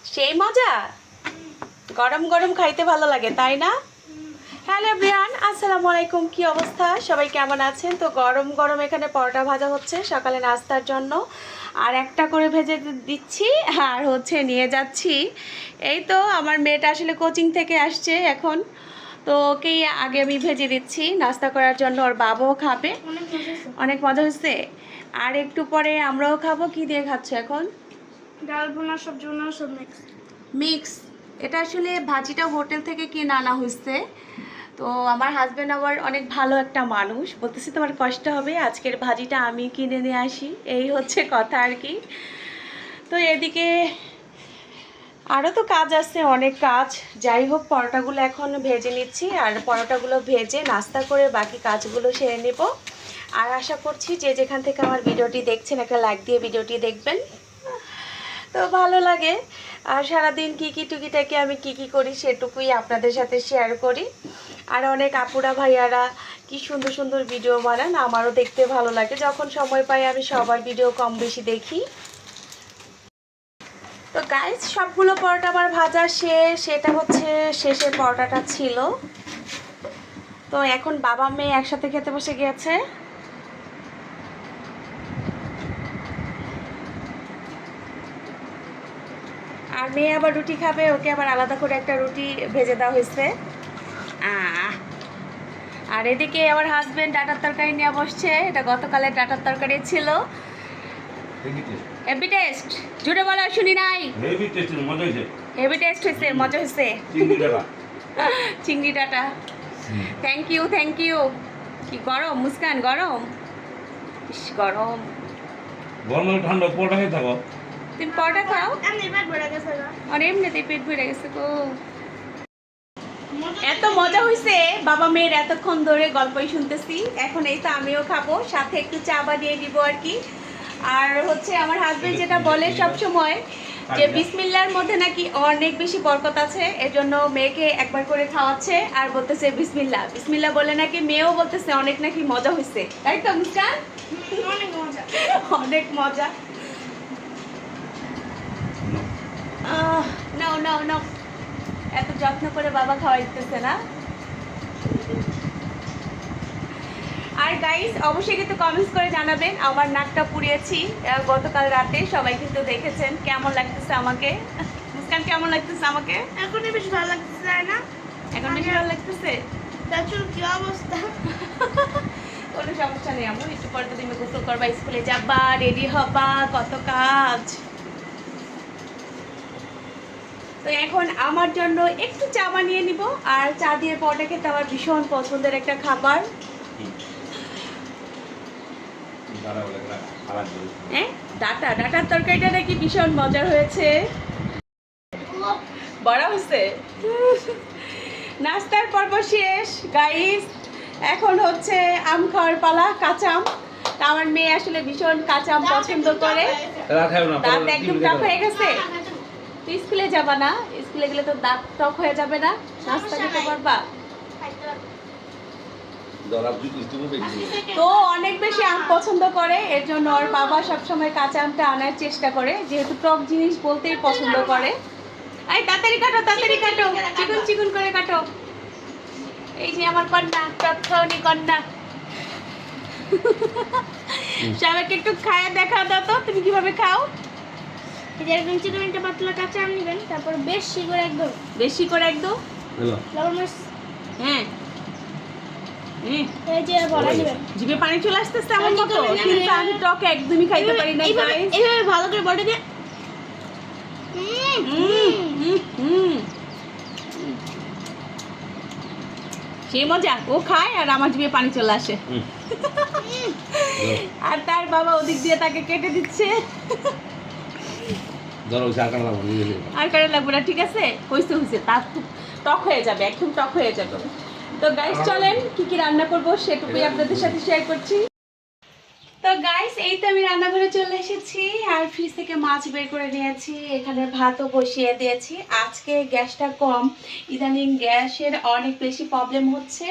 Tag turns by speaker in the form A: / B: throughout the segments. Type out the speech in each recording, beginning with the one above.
A: সেই মজা, গরম গরম খাইতে ভালো লাগে তাই না? হ্যালো এভরিওয়ান, আসসালামু আলাইকুম। কি অবস্থা, সবাই কেমন আছেন? তো গরম গরম এখানে পরোটা ভাজা হচ্ছে সকালে নাস্তার জন্য, আর একটা করে ভেজে দিচ্ছি আর হচ্ছে নিয়ে যাচ্ছি। এই তো আমার মেয়েটা আসলে কোচিং থেকে আসছে এখন, তো ওকেই আগে আমি ভেজে দিচ্ছি নাস্তা করার জন্য, ওর বাবাও খাবে। অনেক মজা হয়েছে। আর একটু পরে আমরাও খাবো। কি দিয়ে খাচ্ছ এখন?
B: ডাল ভুনা, সবজি ভুনা, সব মিক্স।
A: মিক্স। এটা আসলে ভাজিটা হোটেল থেকে কিনে আনা হয়েছে। তো আমার হাজব্যান্ড আবার অনেক ভালো একটা মানুষ, বলতেছি তোমার কষ্ট হবে, আজকের ভাজিটা আমি কিনে নিয়ে আসি, এই হচ্ছে কথা আর কি। তো এদিকে আরও তো কাজ আছে, অনেক কাজ। যাই হোক, পরোটাগুলো এখন ভেজে নিচ্ছি, আর পরোটাগুলো ভেজে নাস্তা করে বাকি কাজগুলো সেরে নেব। আর আশা করছি যে যেখান থেকে আমার ভিডিওটি দেখছেন একটা লাইক দিয়ে ভিডিওটি দেখবেন, তো ভালো লাগে। আর সারাদিন কী কী টুকিটাকি আমি কী কী করি সেটুকুই আপনাদের সাথে শেয়ার করি। আর অনেক আপুরা ভাইয়ারা কি সুন্দর সুন্দর ভিডিও বানান, আমারও দেখতে ভালো লাগে। যখন সময় পাই আমি সবার ভিডিও কম বেশি দেখি। তো গাইস, সবগুলো পরোটা আমার ভাজা শেষ। সেটা হচ্ছে শেষের পরোটাটা ছিল। তো এখন বাবা মেয়ে একসাথে খেতে বসে গিয়েছে। আর মেয়ে আবার রুটি খাবে, ওকে আবার আলাদা করে একটা রুটি ভেজে দেওয়া হয়েছে। আর এদিকে আমার হাজবেন্ড ডাটার তরকারি নিয়ে বসছে। এটা গতকালের ডাটার তরকারি ছিল। হেভি টেস্ট, জুড়ে বলা শুনি নাই।
C: হেভি টেস্ট, মজা হয়েছে।
A: হেভি টেস্ট হয়েছে, মজা হয়েছে। চিংড়ি ডাটা। Thank you, thank you. কি গরম মুস্কান, গরম, ইস গরম।
C: গরম ঠান্ডা পরোটা খেয়ে থাকো।
A: তুমি পরোটা খাও।
B: এমনি পেট ভরে গেছে গা।
A: আর এমনিতেই পেট ভরে গেছে গো। এত মজা হয়েছে, বাবা মেয়ের এতক্ষণ ধরে গল্পই শুনতেছি। এখন এই তো আমিও খাবো, সাথে একটু চা বানিয়ে দিব আর কি। আর হচ্ছে আমার হাজবেন্ড যেটা বলে সব সময় যে বিসমিল্লার মধ্যে নাকি অনেক বেশি বরকত আছে, এজন্য মেয়েকে একবার করে খাওয়াচ্ছে আর বলতেছে বিসমিল্লা বিসমিল্লা বলে নাকি মেয়েও বলতেছে অনেক নাকি মজা হয়েছে, তাই তো মুস্কান?
B: অনেক মজা।
A: অনেক মজা। নাও নাও নাও, এত যত্ন করে বাবা খাওয়াইতেছে না। আর গাইস, অবশ্যই কিন্তু কমেন্টস করে জানাবেন আমার নাকটা পুড়িয়েছি গতকাল রাতে, সবাই কিন্তু দেখেছেন। কেমন লাগতেছে আমাকে? মুস্কান, কেমন লাগতেছে আমাকে?
B: এখনই বেশ ভালো লাগতেছে, তাই না?
A: এখন বেশি ভালো লাগতেছে?
B: দেখুন কি অবস্থা।
A: কোনো সমস্যা নেই, আমার একটু পরে তো তুমি গোসল করবা, স্কুলে যাবা, রেডি হবা, কত কাজ। তো এখন আমার জন্য একটু চা বানিয়ে নিব, আর চা দিয়ে পরোটা খেতে আমার ভীষণ পছন্দের একটা খাবার। হ্যাঁ, ডাটার তরকারিটা নাকি ভীষণ মজার হয়েছে। বড় হয়েছে। নাস্তার পর্ব শেষ গাইস, এখন হচ্ছে আম খাওয়ার পালা, কাঁচা আম। তা আমার মেয়ে আসলে ভীষণ কাঁচা আম পছন্দ করে। দাঁত একদম টক হয়ে গেছে। তুই স্কুলে যাবা না? স্কুলে গেলে তো দাঁত টক হয়ে যাবে না, নাস্তা খেতে পারবা? তো অনেক বেশি আম পছন্দ করে, এর জন্য ওর বাবা সবসময় কাঁচা আমটা আনার চেষ্টা করে, যেহেতু টক জিনিস বলতেই পছন্দ করে। এই তাড়াতাড়ি কাটো, তাড়াতাড়ি কাটো, চিকুন চিকুন করে কাটো। এই যে আমার কন্যা, টক খাওনি কন্যা। সবাইকে একটু খায়া দেখা দাও তো, তুমি কিভাবে খাও।
B: এরকম চিকন একটা পাতলা কাঁচা আম নেবেন, তারপর বেশি করে একদম লবণ মরিচ,
A: হ্যাঁ,
B: এই যে বলা দিবেন।
A: জিভে পানি চলে আসতেছে আমার মতো, কিন্তু আমি টক একদমই খাইতে পারি না গাইস।
B: এইভাবে ভালো করে বটে দিয়ে
A: সেই মজা ও খায় আর আমার জিভে পানি চলে আসে। আর তার বাবা ওদিক দিয়ে তাকে কেটে দিচ্ছে। আর কারণ লাগবে না, ঠিক আছে, হয়েছে হয়েছে, তার খুব টক হয়ে যাবে, একদম টক হয়ে যাবে। তো গাইস চলেন কি কি রান্না করব সেটুকুই আপনাদের সাথে শেয়ার করছি। তো গাইস এই তো আমি রান্নাঘরে চলে এসেছি আর ফ্রিজ থেকে মাছ বের করে নিয়েছি, এখানে ভাতও বসিয়ে দিয়েছি। আজকে গ্যাসটা কম, ইদানিং গ্যাসের অনেক বেশি প্রবলেম হচ্ছে।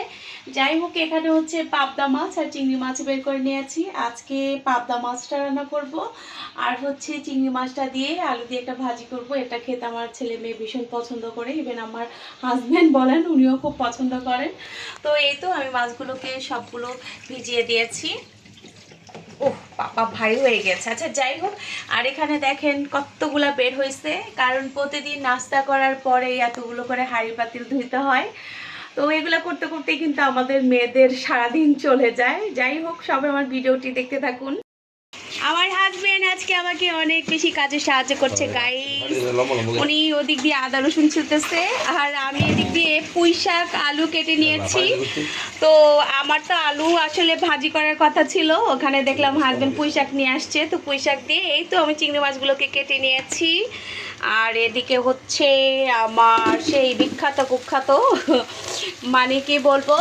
A: যাই হোক, এখানে হচ্ছে পাবদা মাছ আর চিংড়ি মাছ বের করে নিয়েছি। আজকে পাবদা মাছটা রান্না করব আর হচ্ছে চিংড়ি মাছটা দিয়ে আলু দিয়ে একটা ভাজি করব। এটা খেতে আমার ছেলে মেয়ে ভীষণ পছন্দ করে, ইভেন আমার হাজব্যান্ড বলেন উনিও খুব পছন্দ করেন। তো এই তো আমি মাছগুলোকে সবগুলো ভিজিয়ে দিয়েছি। ওহ বাবা, ভারী হয়ে গেছে। আচ্ছা যাই হোক, আর এখানে দেখেন কতগুলা বের হয়েছে, কারণ প্রতিদিন নাস্তা করার পরে এতগুলো করে হাঁড়ি পাতিল ধুইতে হয়। তো এগুলো করতে করতে কিন্তু আমাদের মেয়েদের সারাদিন চলে যায়। যাই হোক, সবাই আমার ভিডিওটি দেখতে থাকুন। আমার হাজবেন্ড আজকে আমাকে অনেক বেশি কাজে সাহায্য করছে গাইস। উনি ওদিক দিয়ে আদা রসুন ছিলতেছে আর আমি এদিক দিয়ে পুঁই শাক আলু কেটে নিয়েছি। তো আমার তো আলু আসলে ভাজি করার কথা ছিল, ওখানে দেখলাম হাজবেন্ড পুঁই শাক নিয়ে আসছে, তো পুঁই শাক দিয়ে এই তো আমি চিংড়ি মাছগুলোকে কেটে নিয়েছি। আর এদিকে হচ্ছে আমার সেই বিখ্যাত কুখ্যাত মানে কি বলবো,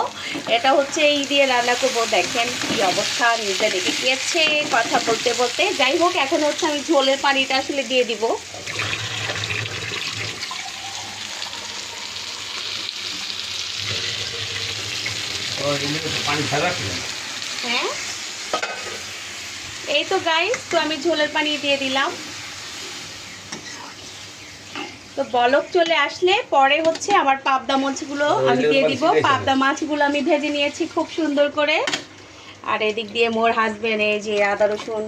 A: এটা হচ্ছে এই দিয়ে রান্না করবো। দেখেন কি অবস্থা, নিজে রেখে গিয়েছে কথা বলতে বলতে। যাই হোক, এখন হচ্ছে আমি ঝোলের পানিটা আসলে দিয়ে দিব।
C: পানি ছাড়া
A: হ্যাঁ এই তো গাইস, তো আমি ঝোলের পানি দিয়ে দিলাম। তো বলক চলে আসলে পরে হচ্ছে আমার পাবদা মাছগুলো আমি দিয়ে দিব। পাবদা মাছগুলো আমি ভেজে নিয়েছি খুব সুন্দর করে। আর এদিক দিয়ে মোর হাজবেন্ড এই যে আদা রসুন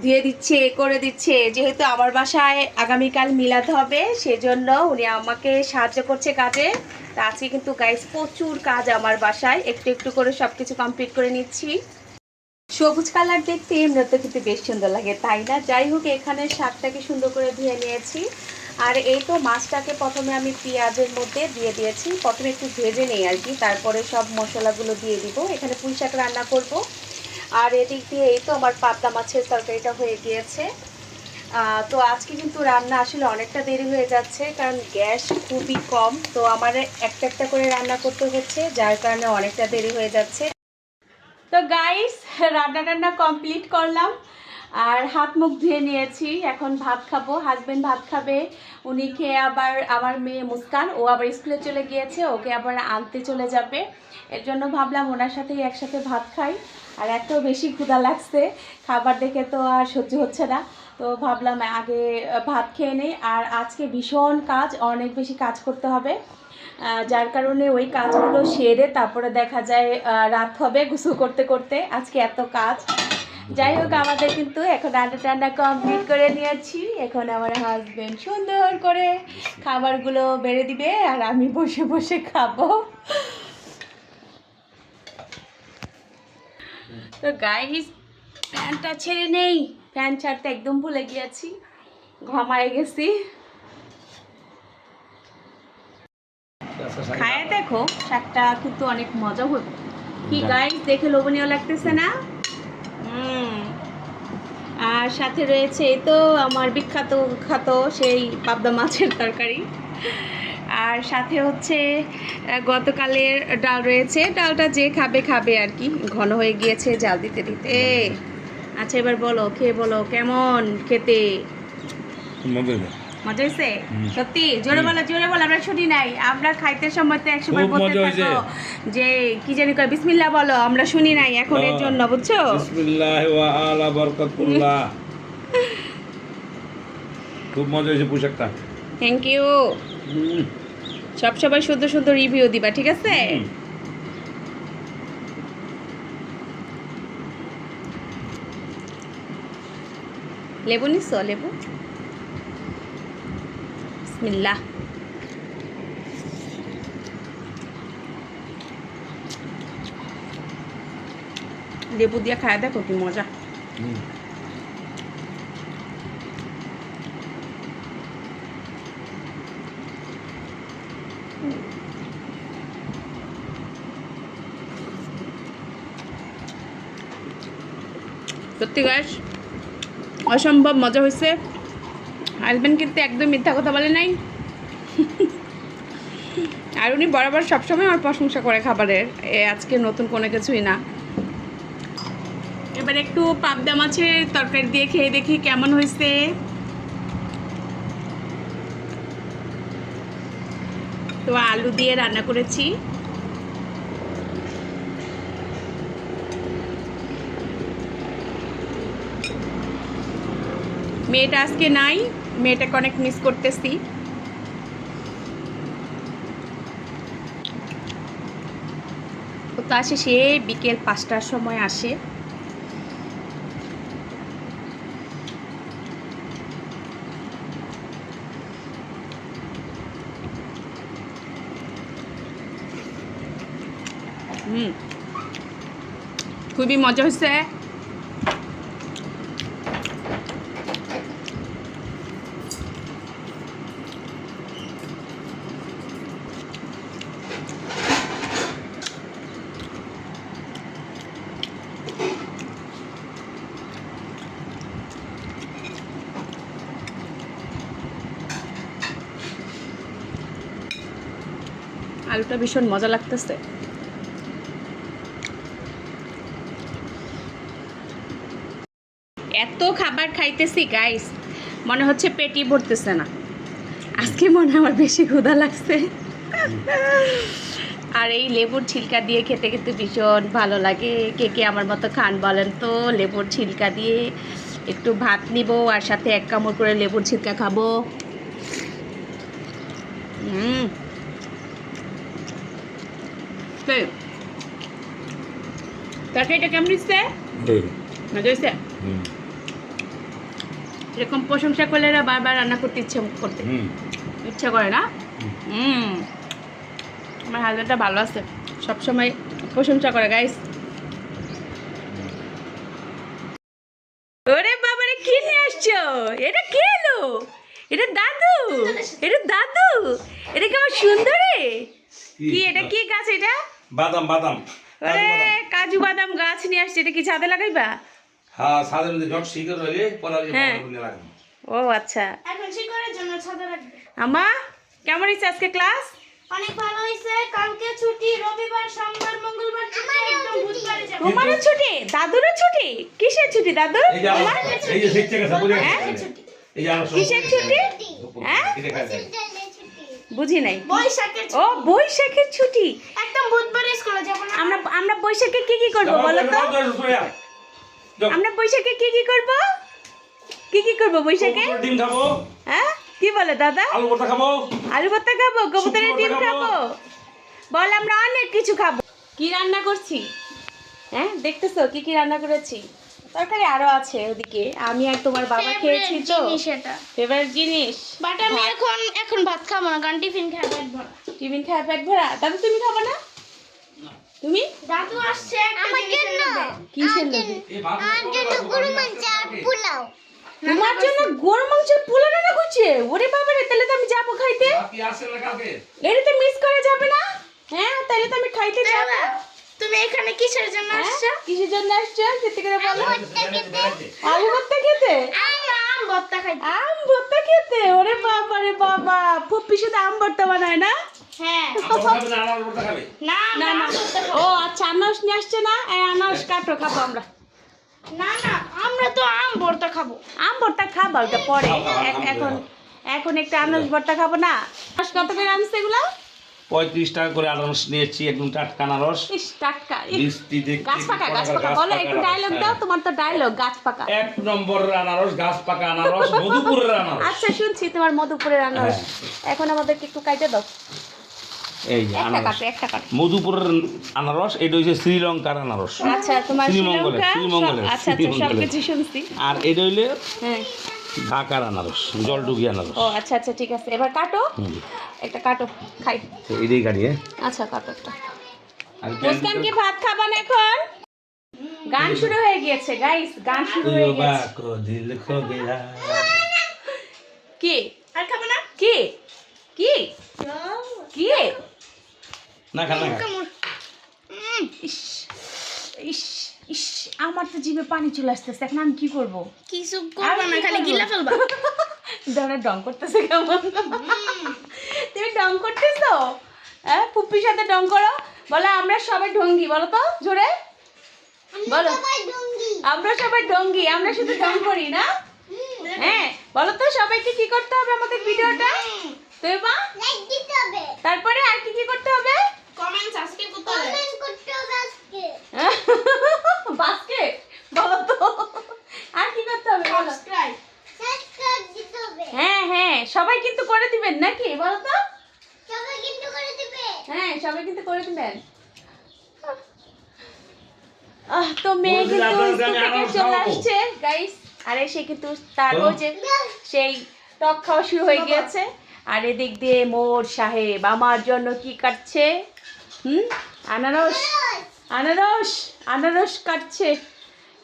A: ধুয়ে দিচ্ছে, করে দিচ্ছে। যেহেতু আমার বাসায় আগামীকাল মিলাদ হবে, সেজন্য উনি আমাকে সাহায্য করছে কাজে। তা আজকে কিন্তু গাইস প্রচুর কাজ আমার বাসায়, একটু একটু করে সব কিছু কমপ্লিট করে নিচ্ছি। সবুজ কালার দেখতে এমনিতে কিন্তু বেশ সুন্দর লাগে, তাই না? যাই হোক, এখানে শাকটাকে সুন্দর করে ধুয়ে নিয়েছি। আর এই তো মাছটাকে প্রথমে আমি পেঁয়াজের মধ্যে দিয়ে দিয়েছি, প্রথমে একটু ভেজে নেই আর কি, তারপরে সব মশলাগুলো দিয়ে দিব। এখানে পুঁই শাক রান্না করব। আর এদিক দিয়ে এই তো আমার পাবদা মাছের তরকারিটা হয়ে গিয়েছে। তো আজকে কিন্তু রান্না আসলে অনেকটা দেরি হয়ে যাচ্ছে, কারণ গ্যাস খুবই কম। তো আমার একটা একটা করে রান্না করতে হচ্ছে, যার কারণে অনেকটা দেরি হয়ে যাচ্ছে। তো গাইস, রান্না টান্না কমপ্লিট করলাম আর হাত মুখ ধুয়ে নিয়েছি। এখন ভাত খাবো, হাজবেন্ড ভাত খাবে। উনি খেয়ে আবার আমার মেয়ে মুস্কান, ও আবার স্কুলে চলে গিয়েছে, ওকে আবার আনতে চলে যাবে। এর জন্য ভাবলাম ওনার সাথেই একসাথে ভাত খাই। আর এত বেশি ক্ষুধা লাগছে, খাবার দেখে তো আর সহ্য হচ্ছে না। তো ভাবলাম আগে ভাত খেয়ে নেই। আর আজকে ভীষণ কাজ, অনেক বেশি কাজ করতে হবে, যার কারণে ওই কাজগুলো সেরে তারপরে দেখা যায় রাত হবে গোসল করতে করতে। আজকে এত কাজ। যাই হোক, আমাদের কিন্তু এখন রান্না টান্না কমপ্লিট করে নিয়েছি। এখন আমার হাজবেন্ড সুন্দর করে খাবারগুলো বেড়ে দিবে আর আমি বসে বসে খাবো। তো গাইস, ফ্যানটা ছেড়ে নেই, ফ্যান ছাড়তে একদম ভুলে গিয়েছি, ঘামায় গেছি। খায় দেখো, শাকটা কিন্তু অনেক মজা হতো। কি গাইস, দেখে লোভনীয় লাগতেছে না? আর সাথে রয়েছে এই তো আমার বিখ্যাত খাত সেই পাবদা মাছের তরকারি। আর সাথে হচ্ছে গতকালের ডাল রয়েছে। ডালটা যে খাবে খাবে আর কি, ঘন হয়ে গিয়েছে জাল দিতে দিতে। আচ্ছা এবার বলো, খেয়ে বলো কেমন খেতে। মজা হয়েছে? সত্যি? জোরে বলো, জোরে বলো, আমরা শুনি নাই। আমরা খাইতে সময় তো একসময় বলতে থাকো যে কি জানি কয় বিসমিল্লাহ বলো, আমরা শুনি নাই এখন, এর জন্য বুঝছো।
C: বিসমিল্লাহ ওয়া আলা বারাকাতুল্লাহ। খুব মজা হয়েছে পোশাকটা।
A: Thank you. সব সবাই সুন্দর সুন্দর রিভিউ দিবা, ঠিক আছে? লেবু নিছো? লেবু, বিসমিল্লাহ। লেবু দিয়ে খায় দেখো কি মজা। সত্যি গাইস, অসম্ভব মজা হয়েছে। হাজবেন্ড কিন্তু একদম মিথ্যা কথা বলে নাই। আর উনি বরাবর সবসময় আমার প্রশংসা করে খাবারের, আজকে নতুন কোনো কিছুই না। এবার একটু পাবদা মাছের তরকারি দিয়ে খেয়ে দেখি কেমন হয়েছে। তো আলু দিয়ে রান্না করেছি। মেয়েটা আজকে নাই, মেয়েটাকে অনেক মিস করতেছি। ও তো আসে সে বিকেল 5টার সময় আসে। খুবই মজা হয়েছে। আলুটা ভীষণ মজা লাগতেছে। এত খাবার খাইতেছি গাইস, মনে হচ্ছে পেটই ভরতেছে না। আজকে মনে হয় আমার বেশি ক্ষুধা লাগছে। আর এই লেবুর ছিলকা দিয়ে খেতে কিন্তু ভীষণ ভালো লাগে। কে কে আমার মতো খান বলেন তো? লেবুর ছিলকা দিয়ে একটু ভাত নিব আর সাথে এক কামড় করে লেবুর ছিলকা খাবো। তরকারিটা কেমন হচ্ছে? মজা হয়েছে? এরকম প্রশংসা করলে এরা বারবার রান্না করতে ইচ্ছা করে না? আমার হাজবেন্ডটা ভালো আছে, সবসময় প্রশংসা করে গাইস। ওরে বাবারে, কি নিয়ে আসছো? এটা কে এলো? এটা দাদু, এটা দাদু, এটা কেমন সুন্দর রে। কি এটা, কি গাছ এটা?
C: বাদাম বাদাম।
A: ওরে কাজু বাদাম গাছ নিয়ে আসছে। এটা কি ছাদে লাগাইবা?
C: হ্যাঁ, ছাদের মধ্যে যখন শিকড় হইলে পরে লাগাবো।
A: ও আচ্ছা।
B: এখন শিকড়ের জন্য ছাদে রাখবে।
A: আমা কেমন হয়েছে আজকে ক্লাস?
B: অনেক ভালো হয়েছে। কালকে ছুটি, রবিবার, সোমবার, মঙ্গলবার ছুটি, একদম বুধবারে যাব।
A: তোমারও ছুটি, দাদুরও ছুটি? কিসের ছুটি দাদু?
C: এই যে
A: তোমার?
C: এই যে শিখছে গেছে বুঝে
A: হ্যাঁ?
C: গেছে। এই যে আমার
A: কিসের ছুটি? হ্যাঁ?
C: এটা খাইছে।
A: বুঝি নাই।
B: বৈশাখের
A: ও বৈশাখের ছুটি।
B: একদম বুধবারে স্কুলে যাব না।
A: আমরা বৈশাখে কি কি করব বলো তো? আমরা বৈশাখে কি কি করব? কি কি করব বৈশাখে?
C: ডিম খাবো।
A: হ্যাঁ কি বলে দাদা?
C: আলু ভর্তা খাবো।
A: আলু ভর্তা খাবো, কবুতরের
C: শুক্তো
A: ডিম
C: ভর্তা খাবো।
A: খাবো। বল আমরা অনেক কিছু খাবো। কি রান্না করছি? হ্যাঁ দেখতেছো কি কি রান্না করেছি? তরকারি আরো আছে ওদিকে। আমি আর তোমার বাবা খেয়েছি তো।
B: সেটা
A: ফেভারিট জিনিস।
B: বাট আমি এখন ভাত খাবো না, কারণ টিফিন খাই পেট ভরা।
A: টিফিন খায় পেট ভরা। দাদু তুমি খাবো না? তুমি
B: দাদু আসছে একটা জিনিস নেবে।
A: কিসের লোভে?
C: এই ভাত
B: পোলাও।
A: তোমার জন্য গরু মাংসের পোলাও রান্না করছে? ওরে বাবা রে, তাহলে তো আমি যাবো খাইতে।
C: কি আসে না কালকে?
A: এটা তো মিস করা যাবে না। হ্যাঁ তাহলে তো আমি খাইতে যাব।
B: বাবা, তুমি এখানে কিসের জন্য আসছো?
A: কিসের জন্য আসছো সত্যি করে বলো।
C: বেড়াইতে।
A: আলু ভর্তা খেতে?
B: আম ভর্তা খাইতে।
A: আম ভর্তা খেতে? ওরে বাবা রে বাবা, ফুপ্পি শুধু আম ভর্তা বানায় না?
B: হ্যাঁ।
C: আলু খাবে না আলু ভর্তা খাবে?
B: না
A: না না। ও আচ্ছা, আনারস নিয়ে আসছে না? এই আনারস কাটো, খাবো আমরা।
B: না না, আমরা তো আম ভর্তা খাবো।
A: আম ভর্তা খাবো ওটা পরে।
C: খাও, খাও, আম
A: এখন
C: ভর্তা।
A: এখন একটা আনারস ভর্তা খাবো না? আনারস কত করে আনছে এগুলো?
C: 35 টাকা করে আনারস নিয়েছি, একদম টাটকা আনারস।
A: ইস টাটকা। ইস,
C: মিষ্টি দেখতে।
A: গাছ পাকা, গাছ পাকা। বলো একটু ডায়লগ দাও, তোমার তো ডায়লগ গাছ পাকা।
C: এক নম্বরের আনারস, গাছ পাকা আনারস, মধুপুরের আনারস।
A: আচ্ছা শুনছি তোমার মধুপুরের আনারস। এখন আমাদেরকে একটু কাইটে দাও।
C: এই যে
A: একটা
C: আনারস,
A: কাটো, একটা কাটো।
C: মধুপুরের আনারস। এটা হচ্ছে শ্রীলঙ্কার আনারস।
A: আচ্ছা তোমার
C: শ্রীমঙ্গলের,
A: শ্রীলঙ্কা
C: শ্রীমঙ্গলের,
A: আচ্ছা আচ্ছা সবকিছু শুনছি।
C: আর এটা হইলে
A: হ্যাঁ।
C: ঢাকার আনারস, জলডুবি আনারস।
A: ও আচ্ছা আচ্ছা ঠিক আছে, এবার কাটো। একটা কাটো, খাই।
C: তো এটাই গাড়ি।
A: আচ্ছা কাটো একটা।
C: আর
A: মুস্কান কি ভাত খাবা না এখন? গান শুরু হয়ে গিয়েছে গাইস, গান শুরু হয়ে গেছে।
C: দিল খো গয়া।
A: কি
B: আর খাবো না?
A: কি কি কি?
C: না খা না খা।
A: ইস ইস ইস, আমার তো জিভে পানি চলে আসতেছে। এখন আমি কি করবো?
B: কিছু করবো না, খালি গিলা ফেলবা।
A: ধরো ডং করতেছে কেমন? তুমি ডং করতেছো? হ্যাঁ পুপ্পির সাথে ডং করো। বলো আমরা সবাই ঢঙ্গি, বলো তো জোরে বলো। আমরা সবাই ডঙ্গি, আমরা শুধু ডং করি না। হ্যাঁ বলো তো সবাইকে কি করতে হবে আমাদের ভিডিওটা? তোবা
B: লাইক দিতে হবে,
A: তারপরে আর কি কি করতে হবে?
B: কমেন্ট সাবস্ক্রাইব করতে হবে, কমেন্ট করতে হবে আজকে,
A: বাস্কেট বলো তো আর কি করতে হবে বলো?
B: সাবস্ক্রাইব দিতে হবে।
A: হ্যাঁ হ্যাঁ সবাই কিন্তু করে দিবেন নাকি বলো তো?
B: সবাই কিন্তু করে দিবে।
A: হ্যাঁ সবাই কিন্তু করে দিবেন। তো মেয়ে কিন্তু স্কুল থেকে চলে আসছে গাইস। আরে সে কিন্তু তার ওই যে সেই টক খাওয়া শুরু হয়ে গিয়েছে। আর এদিক দিয়ে মোর সাহেব আমার জন্য কি কাটছে? আনারস আনারস আনারস কাটছে।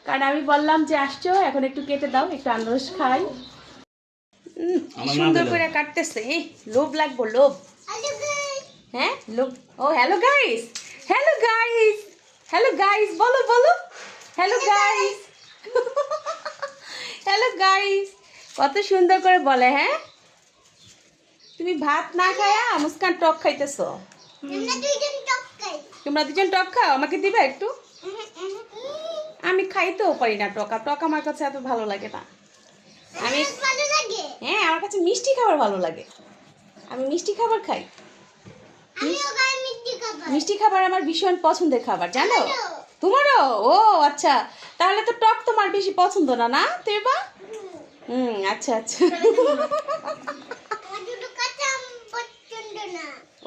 A: কারণ আমি বললাম যে আসছো এখন একটু কেটে দাও, একটু আনারস খাই। সুন্দর করে কাটতেছে। এই লোভ লাগবো, লোভ। হ্যাঁ লোভ। ও hello guys, hello guys, hello guys বলো বলো, হ্যালো গাইস, হ্যালো গাইস। কত সুন্দর করে বলে। হ্যাঁ তুমি ভাত না খায়া মুস্কান টক খাইতেছো। তোমরা দুজন টক খাও, আমাকে দিবে একটু? আমি খাইতেও পারি না টক, আর টক আমার কাছে এত ভালো লাগে না। আমি হ্যাঁ আমার কাছে মিষ্টি খাবার ভালো লাগে, আমি মিষ্টি খাবার খাই। মিষ্টি খাবার আমার ভীষণ পছন্দের খাবার জানো। তোমারও? ও আচ্ছা, তাহলে তো টক তোমার বেশি পছন্দ না, না তেবা? আচ্ছা আচ্ছা।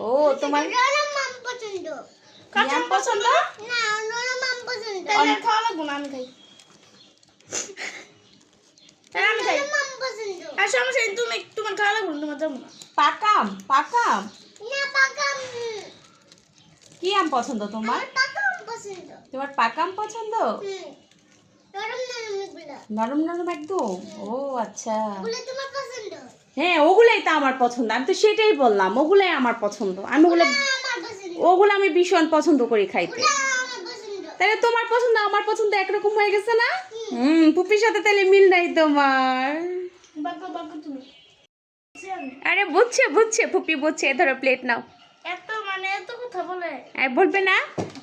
A: ও তোমার পছন্দ পছন্দ
B: না, নরম আম পছন্দ। তাহলে খাওয়া লাগবে না, আমি খাই। তাহলে আমি খাই। নরম আম পছন্দ। আর সমস্যা নেই, তুমি তোমার খাওয়া লাগবে না, তোমার যাবো না।
A: পাকাম পাকাম
B: না, পাকাম।
A: কি আম পছন্দ তোমার?
B: পাকাম পছন্দ।
A: তোমার পাকাম পছন্দ?
B: নরম নরম এগুলো।
A: নরম নরম একদম। ও আচ্ছা
B: ওগুলো তোমার পছন্দ?
A: হ্যাঁ ওগুলাই তো আমার পছন্দ, আমি তো সেটাই বললাম, ওগুলাই আমার পছন্দ। আমি ওগুলো
B: আমার পছন্দ।
A: ওগুলো আমি ভীষণ পছন্দ করি খাইতে।
B: ওগুলো আমার পছন্দ।
A: তাহলে তোমার পছন্দ আমার পছন্দ একরকম হয়ে গেছে না? পুপির সাথে তাহলে মিল নাই তোমার।
B: বাবা বাবা তুমি।
A: আরে বুঝছে বুঝছে ফুপি বুঝছে। এ ধরো প্লেট নাও।
B: এত কথা বলে।
A: বলবে না?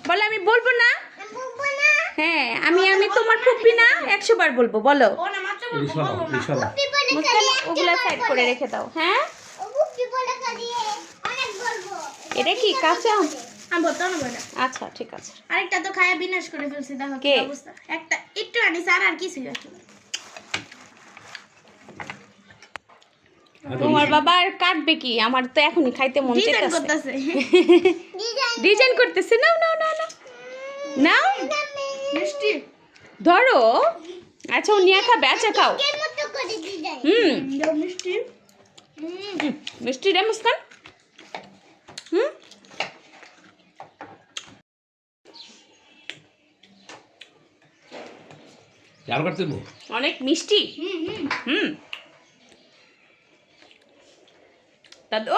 A: বলে আমি বলবো না?
B: বলবো না।
A: হ্যাঁ আমি তোমার ফুপি না? 100 বার বলবো, বলো।
B: ও না, মাত্র বলবো, বলবো না। ফুপি বলে
A: মুস্কান
B: খালি
A: ওগুলা সাইড করে রেখে দাও। হ্যাঁ
B: ও ফুপি বলে খালি অনেক বলবো।
A: এটা কি কাঁচা আম?
B: আমি বলতে না বলে।
A: আচ্ছা ঠিক আছে।
B: আরেকটা তো খায়া বিনাশ করে ফেলছি, দেখো কি
A: কে?
B: অবস্থা। একটা একটু আনিস আর কিছুই রাখি না।
A: তোমার বাবা আর কাটবে কি? আমার তো এখনই খাইতে মন
B: ডিজাইন
A: চাইতেছে।
B: করতেছে।
A: ডিজাইন করতেছে। নাও নাও নাও নাও নাও
B: মিষ্টি
A: ধরো। আচ্ছা ও নিয়ে খাবে। আচ্ছা খাও।
B: কেন মতো করে ডিজাইন? দাও মিষ্টি।
A: মিষ্টি রে মুস্কান।
C: ಯಾರು ಕಟ್ತಿರ್ಬೋ
A: অনেক মিষ্টি। দাদু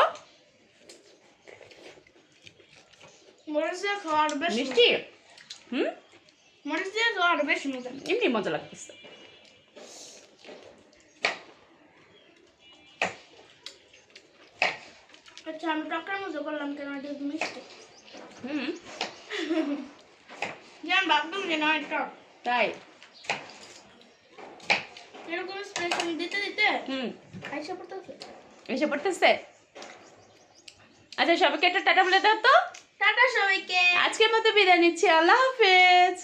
B: মরিচ দিয়ে খাওয়ার বেশ
A: মিষ্টি।
B: মরিচ দিয়ে খাওয়ার বেশ মজা।
A: এমনি মজা লাগতেছে।
B: আচ্ছা আমি টকের মতো করলাম কেন? এটা মিষ্টি। যেন ভাবতাম যে না টক।
A: তাই
B: এরকম স্পেশাল দিতে দিতে আইসা পড়তেছে।
A: এসে পড়তেছে। আচ্ছা সবাইকে একটা টাটা বলে দাও তো।
B: টাটা সবাইকে।
A: আজকের মতো বিদায় নিচ্ছি। আল্লাহ হাফেজ।